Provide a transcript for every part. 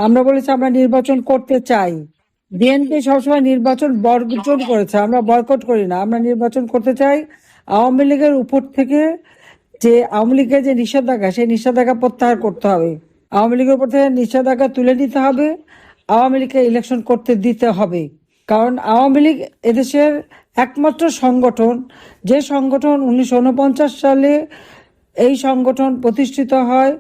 আমরা বলেছি আমরা নির্বাচন করতে চাই। বিএনপি সবসময় নির্বাচন বর্জন করেছে, আমরা বয়কট করি না, আমরা নির্বাচন করতে চাই। আওয়ামী লীগের উপর থেকে যে আওয়ামী লীগের যে নিষেধাজ্ঞা, সেই নিষেধাজ্ঞা প্রত্যাহার করতে হবে। আওয়ামী লীগের উপর থেকে নিষেধাজ্ঞা তুলে নিতে হবে, আওয়ামী লীগকে ইলেকশন করতে দিতে হবে। কারণ আওয়ামী লীগ এদেশের একমাত্র সংগঠন, যে সংগঠন 1949 সালে এই সংগঠন প্রতিষ্ঠিত হয়।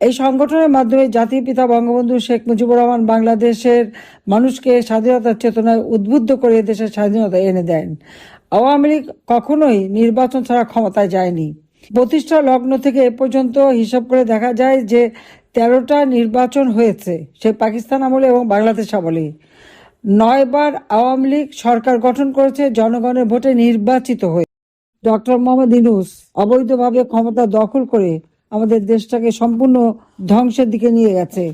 এই সংগঠনের মাধ্যমে জাতির পিতা বঙ্গবন্ধু শেখ মুজিবুর রহমান বাংলাদেশের মানুষকে স্বাধীনতার চেতনায় উদ্বুদ্ধ করে দেশের স্বাধীনতা এনে দেন। আওয়ামী লীগ কখনোই নির্বাচন ছাড়া ক্ষমতায় যায়নি। প্রতিষ্ঠা লগ্ন থেকে এ পর্যন্ত হিসাব করে দেখা যায় যে 13টা নির্বাচন হয়েছে, সে পাকিস্তান আমলে এবং বাংলাদেশ আমলে। 9 বার আওয়ামী লীগ সরকার গঠন করেছে জনগণের ভোটে নির্বাচিত হয়ে। ডক্টর মোহাম্মদ ইউনূস অবৈধভাবে ক্ষমতা দখল করে আমাদের দেশটাকে সম্পূর্ণ ধ্বংসের দিকে নিয়ে গেছে।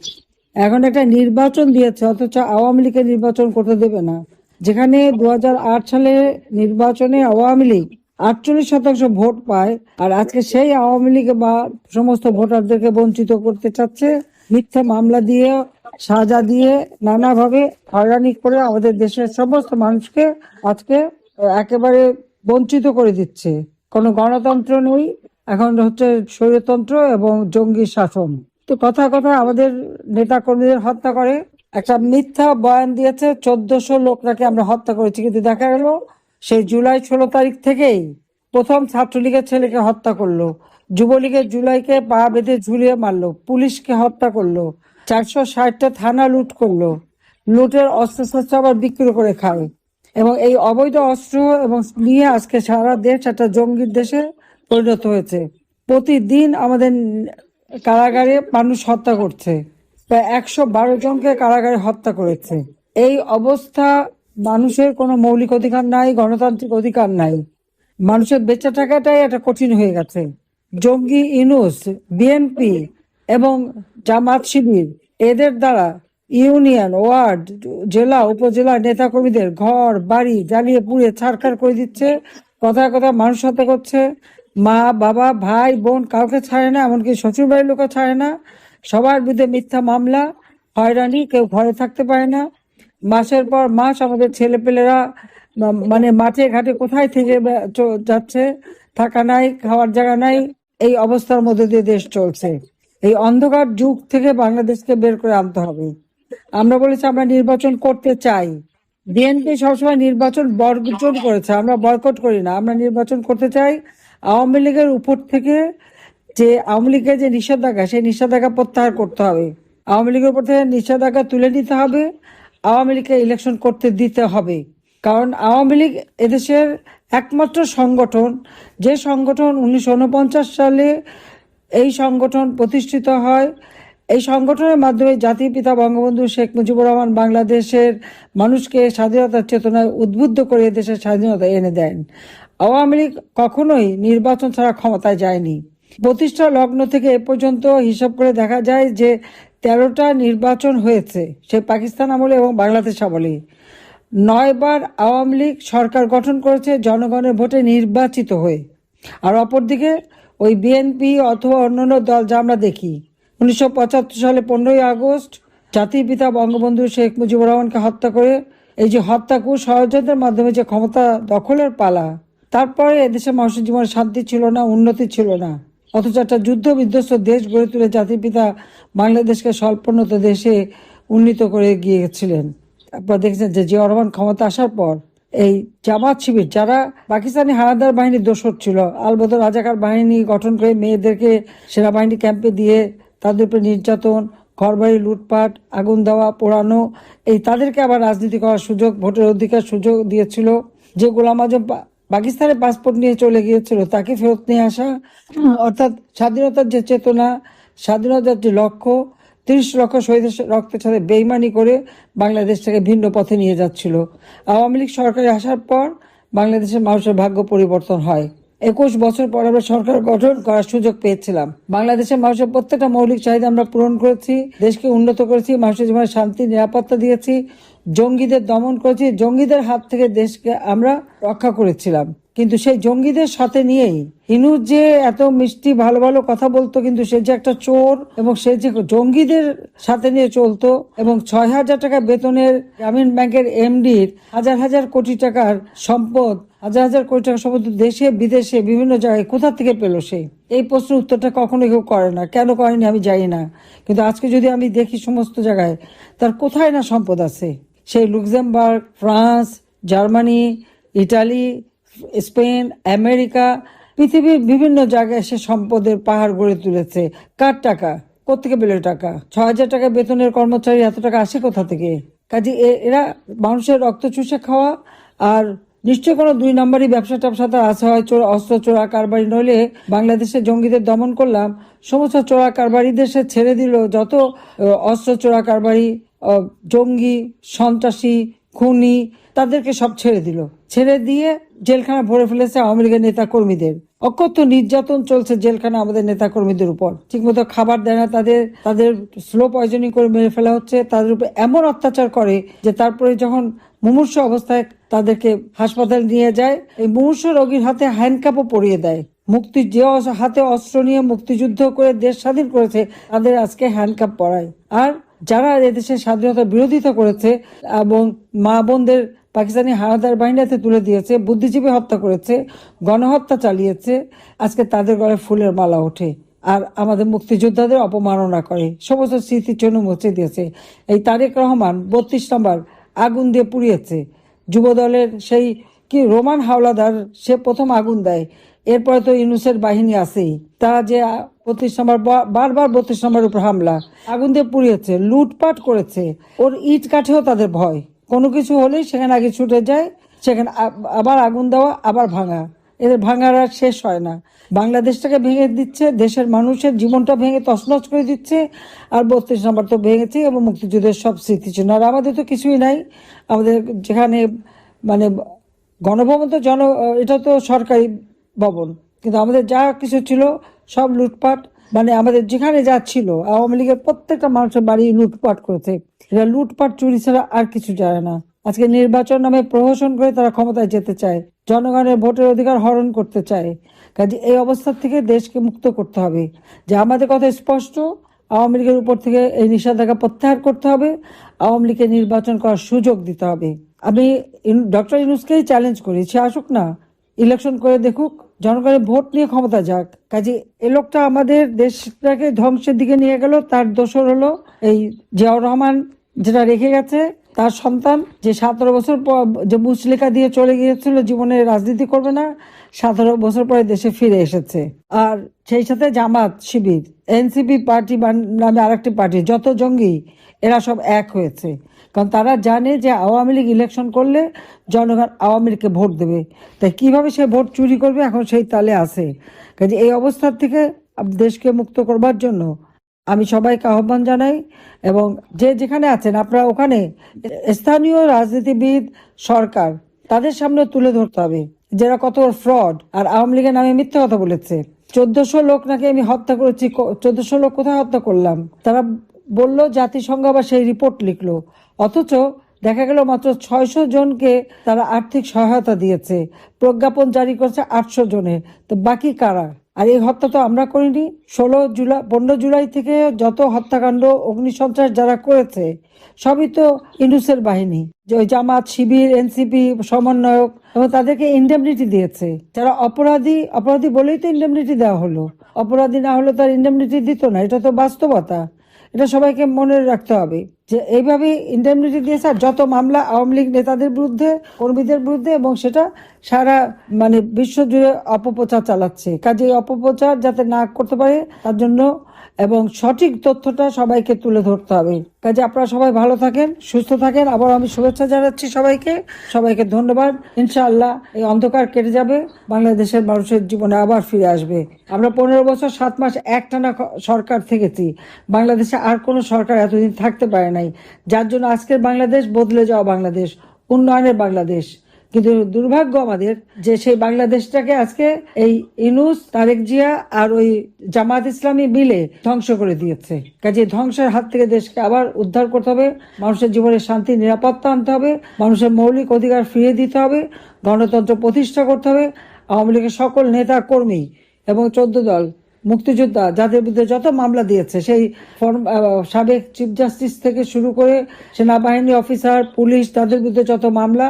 এখন একটা নির্বাচন দিয়েছে, অথচ আওয়ামী লীগের নির্বাচন করতে দেবে না। যেখানে 2008 সালে নির্বাচনে আওয়ামী লীগ 48% ভোট পায়, আর আজকে সেই আওয়ামী লীগ বা সমস্ত ভোটারদেরকে বঞ্চিত করতে চাচ্ছে মিথ্যা মামলা দিয়ে, সাজা দিয়ে, নানাভাবে হয়রানি করে আমাদের দেশের সমস্ত মানুষকে আজকে একেবারে বঞ্চিত করে দিচ্ছে। কোনো গণতন্ত্র নেই, এখন হচ্ছে স্বৈরতন্ত্র এবং জঙ্গি শাসন। তো কথা কথা আমাদের নেতা কর্মীদের হত্যা করে। একটা মিথ্যা বয়ান দিয়েছে 1400 লোক নাকি আমরা হত্যা করেছি, কিন্তু দেখা গেল সেই জুলাই 16 তারিখ থেকেই প্রথম ছাত্রলীগের ছেলেকে হত্যা করলো, যুবলীগের জুলাইকে পা বেঁধে ঝুলিয়ে মারলো, পুলিশকে হত্যা করলো, 460টা থানা লুট করলো, লুটের অস্ত্রশস্ত্র আবার বিক্রি করে খায়। এবং এই অবৈধ অস্ত্র এবং নিয়ে আজকে সারা দেশ একটা জঙ্গির দেশে পরিণত হয়েছে। প্রতিদিন আমাদের কারাগারে মানুষ হত্যা করছে, প্রায় 112 জনকে কারাগারে হত্যা করেছে। এই অবস্থা, মানুষের কোনো মৌলিক অধিকার নাই, গণতান্ত্রিক অধিকার নাই, মানুষের বেঁচে থাকাটাই একটা কঠিন হয়ে গেছে। জঙ্গি ইউনূস, বিএনপি এবং জামাত শিবির এদের দ্বারা ইউনিয়ন, ওয়ার্ড, জেলা, উপজেলা নেতাকর্মীদের ঘর বাড়ি জ্বালিয়ে পুড়িয়ে ছারখার করে দিচ্ছে। কথায় কথায় মানুষ হত্যা করছে। মা বাবা ভাই বোন কাউকে ছাড়ে না, এমনকি শ্বশুর বাড়ির লোকও ছাড়ে না। সবার বিরুদ্ধে মিথ্যা মামলা, হয়রানি, কেউ ঘরে থাকতে পারে না। মাসের পর মাস আমাদের ছেলেপেলেরা মানে মাঠে ঘাটে কোথায় থেকে যাচ্ছে, থাকা নাই, খাওয়ার জায়গা নাই। এই অবস্থার মধ্যে দিয়ে দেশ চলছে। এই অন্ধকার যুগ থেকে বাংলাদেশকে বের করে আনতে হবে। আমরা বলেছি আমরা নির্বাচন করতে চাই। বিএনপি সবসময় নির্বাচন বর্জন করেছে, আমরা বয়কট করি না, আমরা নির্বাচন করতে চাই। আওয়ামী লীগের উপর থেকে যে আওয়ামী লীগের যে নিষেধাজ্ঞা, সেই নিষেধাজ্ঞা প্রত্যাহার করতে হবে। আওয়ামী লীগের উপর থেকে নিষেধাজ্ঞা তুলে নিতে হবে, আওয়ামী লীগকে ইলেকশন করতে দিতে হবে। কারণ আওয়ামী লীগ এদেশের একমাত্র সংগঠন, যে সংগঠন 1949 সালে এই সংগঠন প্রতিষ্ঠিত হয়। এই সংগঠনের মাধ্যমে জাতির পিতা বঙ্গবন্ধু শেখ মুজিবুর রহমান বাংলাদেশের মানুষকে স্বাধীনতার চেতনায় উদ্বুদ্ধ করে দেশের স্বাধীনতা এনে দেন। আওয়ামী লীগ কখনোই নির্বাচন ছাড়া ক্ষমতায় যায়নি। প্রতিষ্ঠা লগ্ন থেকে এ পর্যন্ত হিসাব করে দেখা যায় যে 13টা নির্বাচন হয়েছে, সে পাকিস্তান আমলে এবং বাংলাদেশ আমলে। 9 বার আওয়ামী লীগ সরকার গঠন করেছে জনগণের ভোটে নির্বাচিত হয়ে। আর অপরদিকে ওই বিএনপি অথবা অন্যান্য দল, যা আমরা দেখি 1975 সালে 15ই আগস্ট জাতির পিতা বঙ্গবন্ধু শেখ মুজিবুর রহমানকে হত্যা করে, এই যে হত্যাকূট ষড়যন্ত্রের মাধ্যমে যে ক্ষমতা দখলের পালা, তারপরে এদেশে মানুষের জীবনে শান্তি ছিল না, উন্নতি ছিল না। অথচ একটা যুদ্ধ বিধ্বস্ত দেশ গড়ে তুলে জাতির পিতা বাংলাদেশকে স্বল্পোন্নত দেশে উন্নীত করে গিয়েছিলেন। আপনারা দেখছেন যে জিয়া রহমান ক্ষমতা আসার পর এই জামাত শিবির, যারা পাকিস্তানি হানাদার বাহিনীর দোসর ছিল, আলবদর রাজাকার বাহিনী গঠন করে মেয়েদেরকে সেনাবাহিনী ক্যাম্পে দিয়ে তাদের উপরে নির্যাতন, ঘরবাড়ি লুটপাট, আগুন দেওয়া, পোড়ানো, এই তাদেরকে আবার রাজনীতি করার সুযোগ, ভোটের অধিকার সুযোগ দিয়েছিল। যে গোলাম আজম পাকিস্তানের পাসপোর্ট নিয়ে চলে গিয়েছিল, তাকে ফেরত নিয়ে আসা। অর্থাৎ স্বাধীনতার যে চেতনা, স্বাধীনতার যে লক্ষ্য, 30 লক্ষ শহীদের রক্তের সাথে বেইমানি করে বাংলাদেশটাকে ভিন্ন পথে নিয়ে যাচ্ছিল। আওয়ামী লীগ সরকারে আসার পর বাংলাদেশের মানুষের ভাগ্য পরিবর্তন হয়। 21 বছর পর আমরা সরকার গঠন করার সুযোগ পেয়েছিলাম। বাংলাদেশের মানুষের প্রত্যেকটা মৌলিক চাহিদা আমরা পূরণ করেছি, দেশকে উন্নত করেছি, মানুষের জীবনে শান্তি নিরাপত্তা দিয়েছি, জঙ্গিদের দমন করেছি, জঙ্গিদের হাত থেকে দেশকে আমরা রক্ষা করেছিলাম। কিন্তু সেই জঙ্গিদের সাথে নিয়েই ইনুস যে এত মিষ্টি ভালো ভালো কথা বলতো, কিন্তু সে যে একটা চোর এবং সে যে জঙ্গিদের সাথে নিয়ে চলতো এবং 6,000 টাকা বেতনের গ্রামীণ ব্যাংকের এমডির হাজার হাজার কোটি টাকার সম্পদ, হাজার হাজার কোটি টাকার সম্পদ দেশে বিদেশে বিভিন্ন জায়গায় কোথা থেকে পেল সে? এই প্রশ্নের উত্তরটা কখনো কেউ করে না। কেন করেনি আমি জানি না, কিন্তু আজকে যদি আমি দেখি সমস্ত জায়গায় তার কোথায় না সম্পদ আছে। সেই Luxembourg, France, Germany, Italy, Spain, America, পৃথিবীর বিভিন্ন জায়গায় সে সম্পদের পাহাড় গড়ে তুলেছে। কার টাকা? কোথেকে পেল টাকা? 6,000 টাকা বেতনের কর্মচারী এত টাকা আসে কোথা থেকে? কাজে এরা মানুষের রক্ত চুষে খাওয়া, আর নিশ্চয় কোনো 2 নম্বরই ব্যবসা ট্যাবসাতে আছে, হয় অস্ত্র চোরা কারবারি, নইলে বাংলাদেশে জঙ্গিদের দমন করলাম, সমস্ত চোরা কারবারিদের সে ছেড়ে দিল। যত অস্ত্র চোরা কারবারি, জঙ্গি, সন্ত্রাসী, খুনি, তাদেরকে সব ছেড়ে দিল। ছেড়ে দিয়ে জেলখানা ভরে ফেলেছে আওয়ামী লীগের নেতা কর্মীদের। অকথ্য নির্যাতন চলছে জেলখানা আমাদের নেতা কর্মীদের উপর। ঠিকমতো খাবার দেয় না, তাদের স্লো পয়জনিং করে মেরে ফেলা হচ্ছে। তাদের উপর এমন অত্যাচার করে যে তারপরে যখন মুমূর্ষু অবস্থায় তাদেরকে হাসপাতাল নিয়ে যায়, এই মুমূর্ষু রোগীর হাতে হ্যান্ডকাপও পরিয়ে দেয়। যে হাতে অস্ত্র নিয়ে মুক্তিযুদ্ধ করে দেশ স্বাধীন করেছে তাদের আজকে হ্যান্ডকাপ পরায়। আর যারা এদেশের স্বাধীনতার বিরোধিতা করেছে এবং মা বোনদের পাকিস্তানি হানাদার বাহিনীতে তুলে দিয়েছে, বুদ্ধিজীবী হত্যা করেছে, গণহত্যা চালিয়েছে, আজকে তাদের গলায় ফুলের মালা ওঠে আর আমাদের মুক্তিযোদ্ধাদের অপমাননা করে, সমস্ত স্মৃতির জন্য মুছে দিয়েছে। এই তারেক রহমান 32 নম্বর আগুন দিয়ে পুড়িয়েছে। যুবদলের সেই কি রোমান হাওলাদার, সে প্রথম আগুন দেয়। এরপরে তো ইউনূসের বাহিনী আছেই, তারা যে 32 নম্বর বারবার 32 নম্বর উপর হামলা, আগুন দিয়ে পুড়িয়েছে, লুটপাট করেছে। ওর ইট কাঠেও তাদের ভয়, কোনো কিছু হলেই সেখানে আগে ছুটে যায়, সেখানে আবার আগুন দেওয়া, আবার ভাঙা। এদের ভাঙার আর শেষ হয় না। বাংলাদেশটাকে ভেঙে দিচ্ছে, দেশের মানুষের জীবনটা ভেঙে তছনছ করে দিচ্ছে। আর 32 নম্বর তো ভেঙেছে এবং মুক্তিযুদ্ধের সব স্মৃতি ছিল। আর আমাদের তো কিছুই নাই। আমাদের যেখানে মানে গণভবন তো এটা তো সরকারি ভবন, কিন্তু আমাদের যা কিছু ছিল সব লুটপাট। মানে আমাদের যেখানে যা ছিল, আওয়ামী লীগের প্রত্যেকটা মানুষের বাড়ি লুটপাট করেছে। এরা লুটপাট চুরি ছাড়া আর কিছু জানে না। আজকে নির্বাচন নামে প্রহসন করে তারা ক্ষমতায় যেতে চায়, জনগণের ভোটের অধিকার হরণ করতে চায়। কাজে এই অবস্থা থেকে দেশকে মুক্ত করতে হবে। যে আমাদের কথা স্পষ্ট, আওয়ামী লীগের উপর থেকে এই নিষেধাজ্ঞা প্রত্যাহার করতে হবে, আওয়ামী লীগকে নির্বাচন করার সুযোগ দিতে হবে। আমি ডক্টর ইউনূসকেই চ্যালেঞ্জ করি, সে আসুক না, ইলেকশন করে দেখুক, জনগণের ভোট নিয়ে ক্ষমতা যাক। কাজে এ লোকটা আমাদের দেশটাকে ধ্বংসের দিকে নিয়ে গেল। তার দোসর হলো এই জিয়াউর রহমান, যেটা রেখে গেছে তার সন্তান, যে 17 বছর পর যে মুচলেখা দিয়ে চলে গিয়েছিল জীবনে রাজনীতি করবে না, 17 বছর পরে দেশে ফিরে এসেছে। আর সেই সাথে জামাত, শিবির, এনসিপি পার্টি নামে আরেকটি পার্টি, যত জঙ্গি এরা সব এক হয়েছে। কারণ তারা জানে যে আওয়ামী লীগ ইলেকশন করলে জনগণ আওয়ামী লীগকে ভোট দেবে। তাই কিভাবে সে ভোট চুরি করবে এখন সেই তালে আছে। কাজে এই অবস্থার থেকে দেশকে মুক্ত করবার জন্য আমি সবাইকে আহ্বান জানাই, এবং যে যেখানে আছেন আপনারা ওখানে স্থানীয় রাজনীতিবিদ, সরকার, তাদের সামনে তুলে ধরতে হবে যারা কত ফ্রড আর আওয়ামী লীগের নামে মিথ্যা কথা বলেছে। 1400 লোক নাকি আমি হত্যা করেছি। 1400 লোক কোথায় হত্যা করলাম? তারা বললো, জাতিসংঘ আবার সেই রিপোর্ট লিখলো, অথচ দেখা গেল মাত্র 600 জনকে তারা আর্থিক সহায়তা দিয়েছে, প্রজ্ঞাপন জারি করেছে 800 জনের। তো বাকি কারা? আর এই হত্যা তো আমরা করিনি। 15 জুলাই থেকে যত হত্যাকাণ্ড, অগ্নিসন্ত্রাস যারা করেছে সবই তো ইউনূসের বাহিনী, যে ওই জামাত, শিবির, এনসিপি সমন্বয়ক, এবং তাদেরকে ইন্ডেমনিটি দিয়েছে। যারা অপরাধী বলেই তো ইন্ডেমনিটি দেওয়া হলো। অপরাধী না হলে তার ইন্ডেমনিটি দিত না। এটা তো বাস্তবতা, এটা সবাইকে মনে রাখতে হবে যে এইভাবে ইন্ডেমনিটি দিয়েছে। আর যত মামলা আওয়ামী লীগ নেতাদের বিরুদ্ধে, কর্মীদের বিরুদ্ধে, এবং সেটা সারা বিশ্ব জুড়ে অপপ্রচার চালাচ্ছে। কাজে এই অপপ্রচার যাতে না করতে পারে তার জন্য এবং সঠিক তথ্যটা সবাইকে তুলে ধরতে হবে। কাজে আপনারা সবাই ভালো থাকেন, সুস্থ থাকেন। আবার আমি শুভেচ্ছা জানাচ্ছি সবাইকে ধন্যবাদ। ইনশাআল্লাহ এই অন্ধকার কেটে যাবে, বাংলাদেশের মানুষের জীবনে আবার ফিরে আসবে। আমরা 15 বছর 7 মাস একটানা সরকার থেকেছি। বাংলাদেশে আর কোনো সরকার এতদিন থাকতে পারে নাই, যার জন্য আজকের বাংলাদেশ বদলে যাওয়া বাংলাদেশ, উন্নয়নের বাংলাদেশ। কিন্তু দুর্ভাগ্য আমাদের যে সেই বাংলাদেশটাকে আজকে এই ইউনূস, তারেক জিয়া আর ওই জামাত ইসলামী মিলে ধ্বংস করে দিয়েছে। কাজে ধ্বংসের হাত থেকে দেশকে আবার উদ্ধার করতে হবে, মানুষের জীবনে শান্তি নিরাপত্তা আনতে হবে, মানুষের মৌলিক অধিকার ফিরিয়ে দিতে হবে, গণতন্ত্র প্রতিষ্ঠা করতে হবে। আওয়ামী লীগের সকল নেতা কর্মী এবং 14 দল মুক্তিযোদ্ধা যাদের বিরুদ্ধে যত মামলা দিয়েছে, সেই সাবেক চিফ জাস্টিস থেকে শুরু করে সেনাবাহিনী অফিসার, পুলিশ, তাদের বিরুদ্ধে যত মামলা,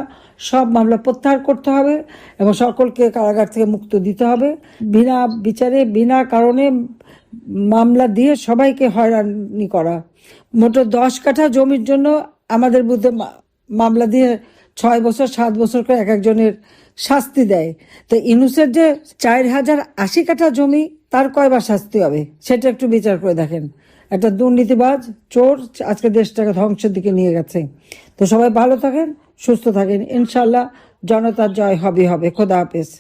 সব মামলা প্রত্যাহার করতে হবে এবং সকলকে কারাগার থেকে মুক্ত দিতে হবে। বিনা বিচারে বিনা কারণে মামলা দিয়ে সবাইকে হয়রানি করা। মোট 10 কাঠা জমির জন্য আমাদের বিরুদ্ধে মামলা দিয়ে 6 বছর 7 বছর করে এক একজনের শাস্তি দেয়। তো ইউনূসের যে 4080 কাঠা জমি, তার কয়বার শাস্তি হবে সেটা একটু বিচার করে দেখেন। একটা দুর্নীতিবাজ চোর আজকে দেশটাকে ধ্বংসের দিকে নিয়ে গেছে। তো সবাই ভালো থাকেন, সুস্থ থাকেন, ইনশাল্লাহ জনতার জয় হবে। খোদা হাফেজ।